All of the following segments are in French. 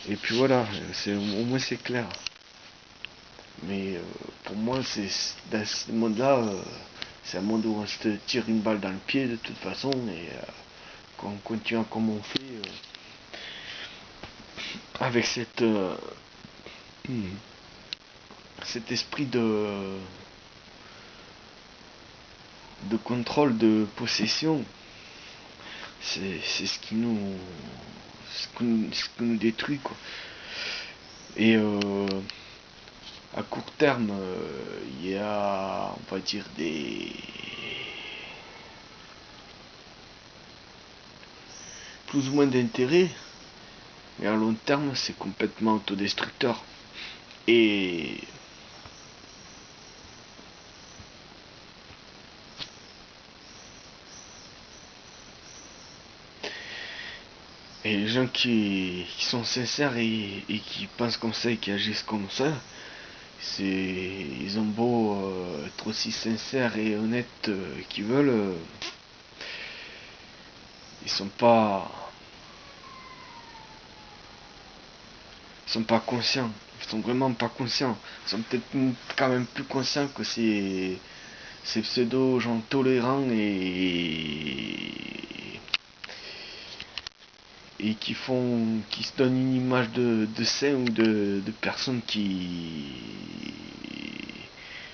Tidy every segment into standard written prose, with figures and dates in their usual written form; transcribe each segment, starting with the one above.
Et puis voilà, au moins c'est clair. Mais pour moi, c'est dans ce monde-là, c'est un monde où on se tire une balle dans le pied de toute façon, et qu'on continue comme on fait, avec cet esprit de contrôle, de possession. C'est ce qui nous détruit, quoi. Et à court terme, il y a, on va dire, des plus ou moins d'intérêt, mais à long terme, c'est complètement autodestructeur. Et, et les gens qui sont sincères et qui pensent comme ça et qui agissent comme ça, ils ont beau être aussi sincères et honnêtes qu'ils veulent, ils sont pas, ils sont pas conscients. Ils sont vraiment pas conscients. Ils sont peut-être quand même plus conscients que ces pseudo gens tolérants et qui se donnent une image de saints ou de personnes qui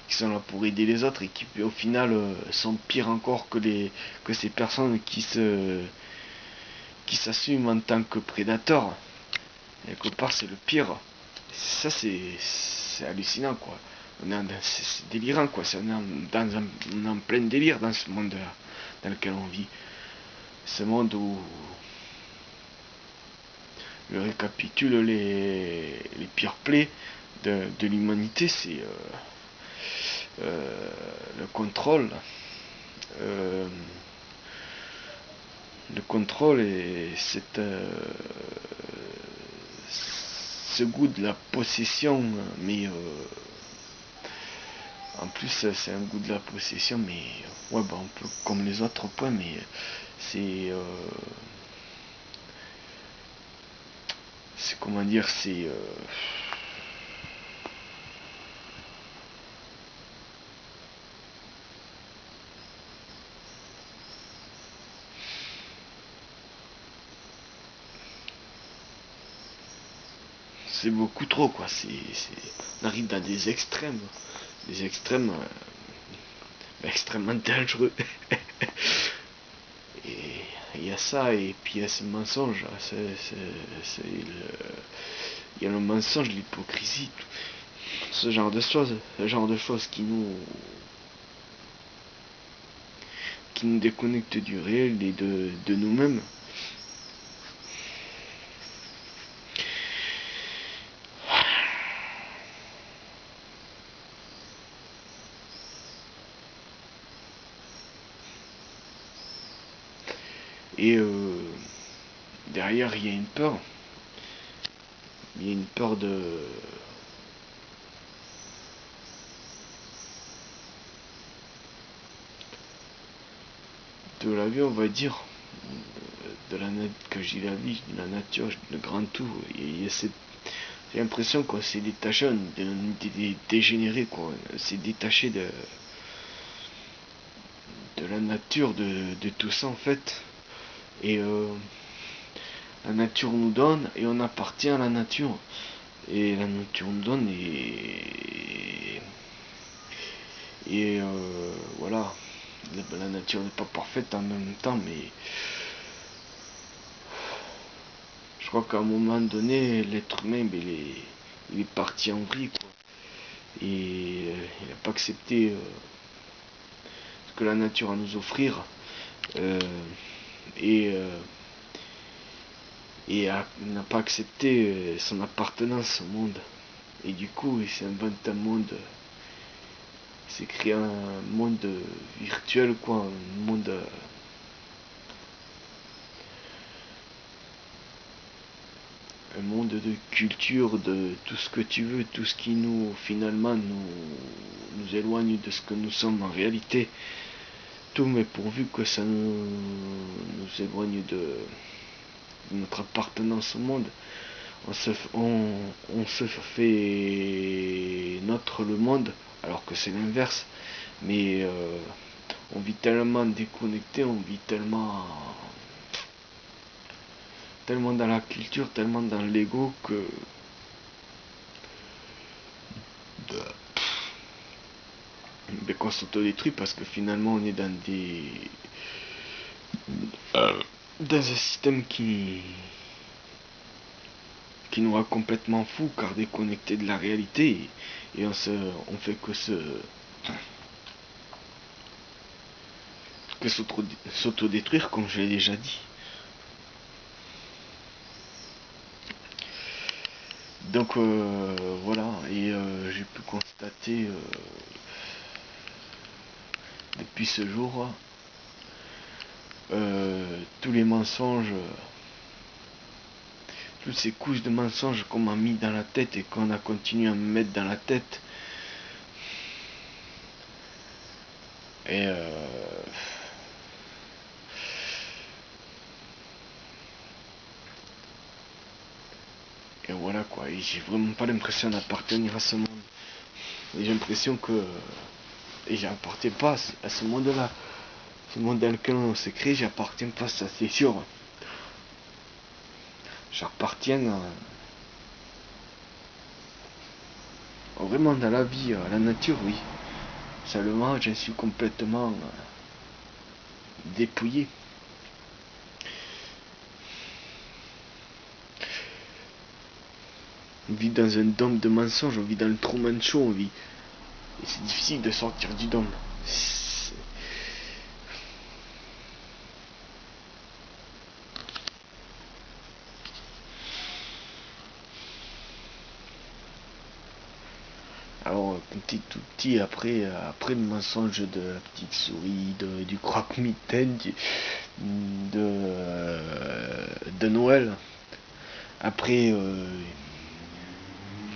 sont là pour aider les autres et qui au final sont pires encore que ces personnes qui s'assument en tant que prédateurs. Et quelque part c'est le pire. Ça c'est hallucinant, quoi. C'est délirant, quoi. On est en plein délire dans ce monde dans lequel on vit. Ce monde où je récapitule les pires plaies de l'humanité, c'est le contrôle. Euh, le contrôle et ce goût de la possession, mais en plus c'est un goût de la possession, mais ouais, bah, un peu comme les autres points, mais c'est c'est comment dire, c'est beaucoup trop, quoi. On arrive dans des extrêmes extrêmement dangereux. Et il y a ça, et puis il y a ce mensonge. Il y a le mensonge, l'hypocrisie, ce genre de choses qui nous déconnectent du réel et de nous-mêmes. Et derrière, il y a une peur. Il y a une peur de la vie, on va dire, quand je dis la vie, de la nature, le grand tout. Il y a j'ai l'impression qu'on s'est détaché, on est dégénéré, quoi. C'est détaché de la nature, de tout ça, en fait. Et la nature nous donne et on appartient à la nature. Et la nature nous donne et voilà. La nature n'est pas parfaite en même temps, mais je crois qu'à un moment donné, l'être humain, ben, il est parti en vrille, quoi. Et il n'a pas accepté ce que la nature a à nous offrir. Euh, et il n'a pas accepté son appartenance au monde. Et du coup, il s'est inventé un monde, il s'est créé un monde virtuel, quoi, un monde de culture, de tout ce que tu veux, tout ce qui finalement, nous éloigne de ce que nous sommes en réalité. Tout, mais pourvu que ça nous éloigne de notre appartenance au monde. on se fait notre le monde, alors que c'est l'inverse. Mais on vit tellement déconnecté, on vit tellement dans la culture, tellement dans l'ego que qu'on s'autodétruit parce que finalement on est dans un système qui nous rend complètement fous car déconnecté de la réalité et on fait que s'autodétruire comme je l'ai déjà dit. Donc voilà, et j'ai pu constater depuis ce jour tous les mensonges, toutes ces couches de mensonges qu'on m'a mis dans la tête et qu'on a continué à me mettre dans la tête. Et voilà quoi, et j'ai vraiment pas l'impression d'appartenir à ce monde. Et j'ai l'impression que et j'appartiens pas à ce monde-là. Ce monde dans lequel on s'est créé, j'appartiens pas, ça c'est sûr. J'appartiens vraiment dans la vie, à la nature, oui. Seulement, je suis complètement dépouillé. On vit dans un dôme de mensonges, on vit dans le Truman Show, on vit. Et c'est difficile de sortir du dôme. Alors, petit tout petit, après le mensonge de la petite souris, du croque-mitaine, de Noël. Après,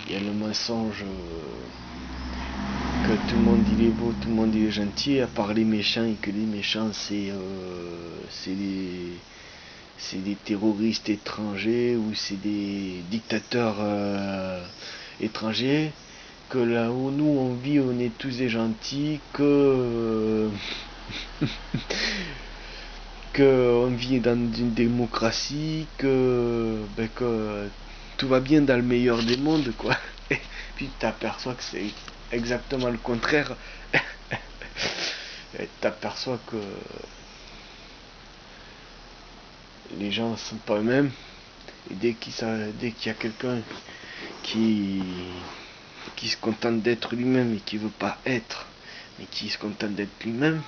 il y a le mensonge que tout le monde il est beau, tout le monde il est gentil, à part les méchants, et que les méchants c'est des terroristes étrangers ou c'est des dictateurs étrangers. Que là où nous on vit, on est tous des gentils, que on vit dans une démocratie, que tout va bien dans le meilleur des mondes, quoi. Et puis tu t'aperçois que c'est exactement le contraire. Et t'aperçois que les gens sont pas eux-mêmes. Et dès qu'il y a quelqu'un qui, qui se contente d'être lui-même et qui veut pas être, mais qui se contente d'être lui-même,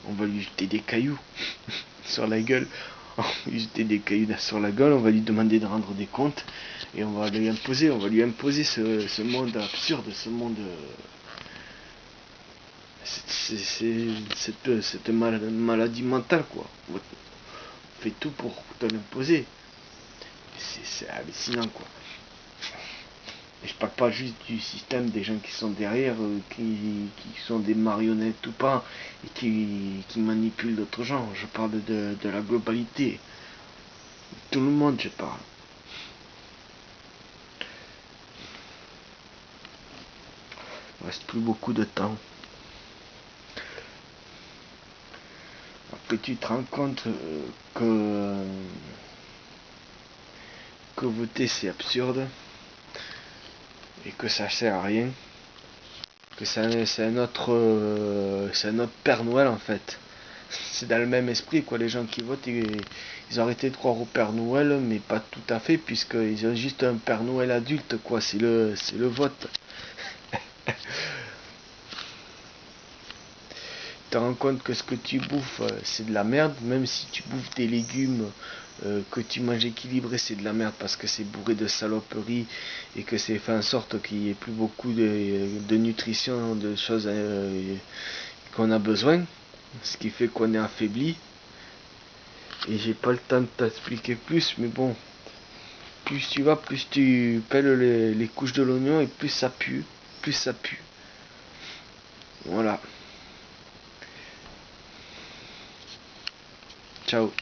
on va lui jeter des cailloux sur la gueule. On va lui jeter des cailloux sur la gueule, on va lui demander de rendre des comptes et on va lui imposer ce monde absurde, ce monde. Cette maladie mentale, quoi. On fait tout pour te l'imposer. C'est hallucinant, quoi. Et je parle pas juste du système des gens qui sont derrière, qui sont des marionnettes ou pas, et qui manipulent d'autres gens. Je parle de la globalité. Tout le monde, je parle. Il reste plus beaucoup de temps. Après, tu te rends compte que voter c'est absurde et que ça sert à rien. Que c'est un autre Père Noël en fait. C'est dans le même esprit quoi, les gens qui votent ils ont arrêté de croire au Père Noël mais pas tout à fait puisqu'ils ont juste un Père Noël adulte quoi, c'est le vote. Tu te rends compte que ce que tu bouffes c'est de la merde, même si tu bouffes des légumes que tu manges équilibré, c'est de la merde parce que c'est bourré de saloperies et que c'est fait en sorte qu'il n'y ait plus beaucoup de nutrition, de choses qu'on a besoin, ce qui fait qu'on est affaibli. Et j'ai pas le temps de t'expliquer plus, mais bon, plus tu vas, plus tu pèles les couches de l'oignon et plus ça pue, plus ça pue. Voilà. Ciao.